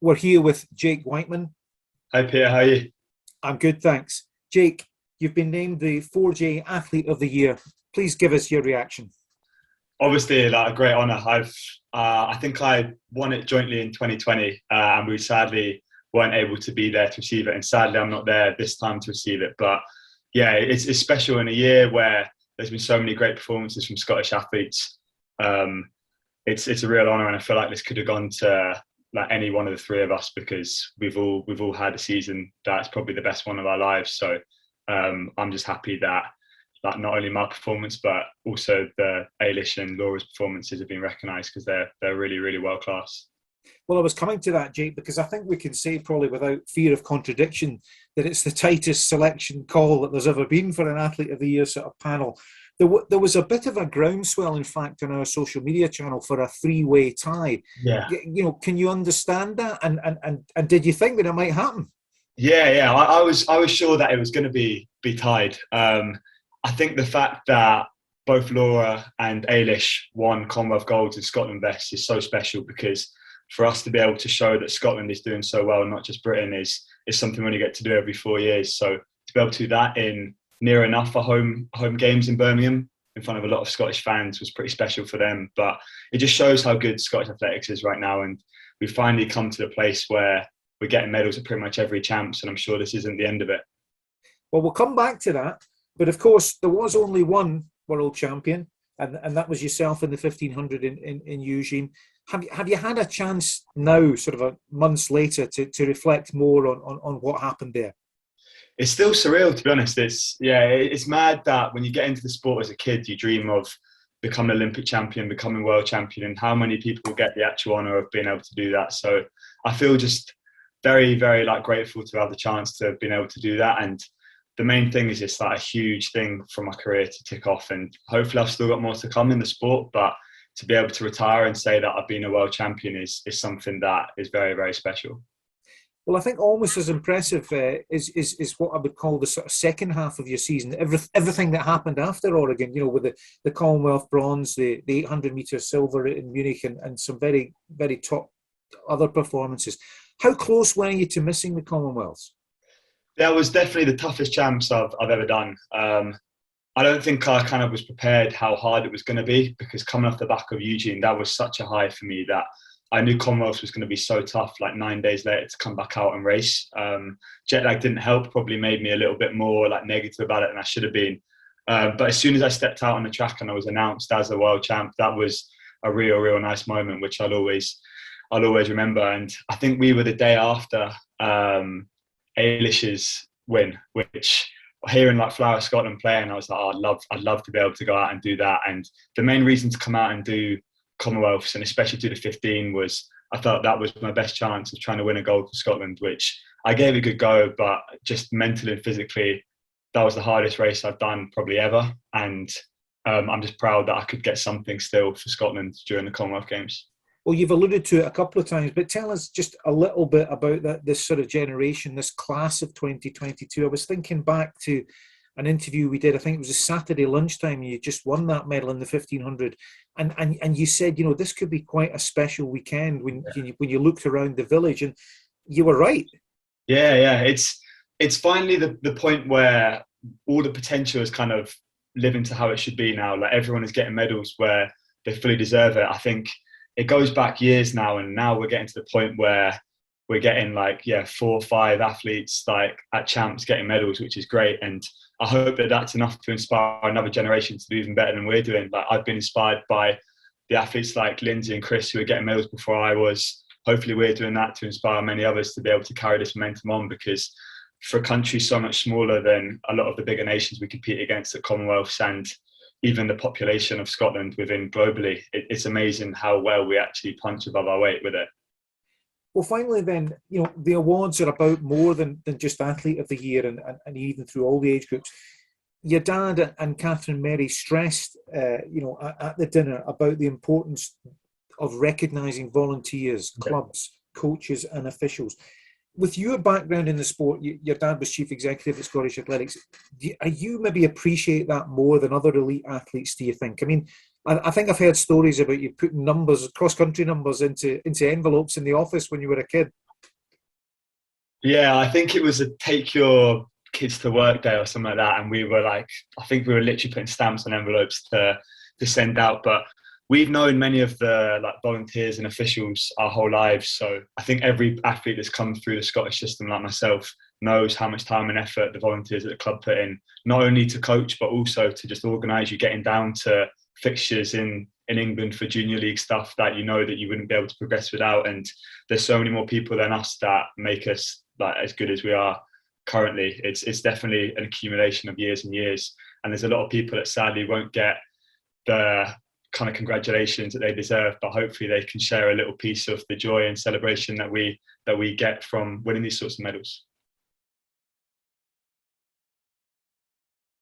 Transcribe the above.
We're here with Jake Wightman. Hi Peter, how are you? I'm good, thanks. Jake, you've been named the 4J Athlete of the Year. Please give us your reaction. Obviously, like a great honour. I think I won it jointly in 2020, and we sadly weren't able to be there to receive it. And sadly, I'm not there this time to receive it. But yeah, it's special in a year where there's been so many great performances from Scottish athletes. It's a real honour, and I feel like this could have gone to like any one of the three of us because we've all had a season that's probably the best one of our lives. So I'm just happy that like not only my performance but also the Ailish and Laura's performances have been recognised because they're really, really world class. Well, I was coming to that, Jake, because I think we can say probably without fear of contradiction that it's the tightest selection call that there's ever been for an Athlete of the Year sort of panel. There was a bit of a groundswell, in fact, on our social media channel for a three-way tie. Yeah. Can you understand that? And did you think that it might happen? Yeah. I was sure that it was going to be tied. I think the fact that both Laura and Ailish won Commonwealth golds in Scotland vests is so special because for us to be able to show that Scotland is doing so well, not just Britain, is something we only get to do every 4 years. So to be able to do that in near enough for home games in Birmingham in front of a lot of Scottish fans was pretty special for them. But it just shows how good Scottish athletics is right now, and we've finally come to the place where we're getting medals at pretty much every champs, and I'm sure this isn't the end of it. Well, we'll come back to that. But of course, there was only one world champion, and that was yourself in the 1500 in Eugene. Have you had a chance now, sort of months later, to reflect more on what happened there? It's still surreal, to be honest. It's mad that when you get into the sport as a kid, you dream of becoming Olympic champion, becoming world champion, and how many people will get the actual honour of being able to do that. So I feel just very, very grateful to have the chance to have been able to do that. And the main thing is it's like a huge thing for my career to tick off, and hopefully I've still got more to come in the sport, but to be able to retire and say that I've been a world champion is something that is very, very special. Well, I think almost as impressive is what I would call the sort of second half of your season. Everything that happened after Oregon, with the Commonwealth bronze, the 800 metre silver in Munich, and some very, very top other performances. How close were you to missing the Commonwealths? That was definitely the toughest champs I've ever done. I don't think I kind of was prepared how hard it was going to be because coming off the back of Eugene, that was such a high for me that I knew Commonwealth was going to be so tough, like 9 days later to come back out and race. Jet lag didn't help, probably made me a little bit more negative about it than I should have been. But as soon as I stepped out on the track and I was announced as a world champ, that was a real, real nice moment, which I'll always remember. And I think we were the day after Ailish's win, which hearing Flower Scotland playing, I was like, oh, I'd love to be able to go out and do that. And the main reason to come out and do Commonwealths, and especially do the 15, was I felt that was my best chance of trying to win a gold for Scotland, which I gave a good go, but just mentally and physically, that was the hardest race I've done probably ever. And I'm just proud that I could get something still for Scotland during the Commonwealth Games. Well, you've alluded to it a couple of times, but tell us just a little bit about this sort of generation, this class of 2022. I was thinking back to an interview we did, I think it was a Saturday lunchtime, and you just won that medal in the 1500. And you said, this could be quite a special weekend when you looked around the village, and you were right. Yeah. It's finally the point where all the potential is kind of living to how it should be now. Everyone is getting medals where they fully deserve it. I think it goes back years now, and now we're getting to the point where we're getting 4 or 5 athletes at champs getting medals, which is great. And I hope that that's enough to inspire another generation to do even better than we're doing. I've been inspired by the athletes like Lindsay and Chris who are getting medals before I was. Hopefully we're doing that to inspire many others to be able to carry this momentum on, because for a country so much smaller than a lot of the bigger nations we compete against at Commonwealths, and even the population of Scotland within globally, it's amazing how well we actually punch above our weight with it. Well, finally then, the awards are about more than just Athlete of the Year, and even through all the age groups. Your dad and Catherine Mary stressed, at the dinner about the importance of recognising volunteers, clubs, coaches and officials. With your background in the sport, your dad was chief executive at Scottish Athletics. You maybe appreciate that more than other elite athletes, do you think? I mean, I think I've heard stories about you putting numbers, cross-country numbers into envelopes in the office when you were a kid. Yeah, I think it was a take your kids to work day or something like that, and we were like, I think we were literally putting stamps on envelopes to send out. But we've known many of the like volunteers and officials our whole lives, so I think every athlete that's come through the Scottish system, like myself, knows how much time and effort the volunteers at the club put in, not only to coach but also to just organise you getting down to fixtures in England for junior league stuff that you know that you wouldn't be able to progress without. And there's so many more people than us that make us like as good as we are currently. It's definitely an accumulation of years and years, and there's a lot of people that sadly won't get the kind of congratulations that they deserve, but hopefully they can share a little piece of the joy and celebration that we get from winning these sorts of medals.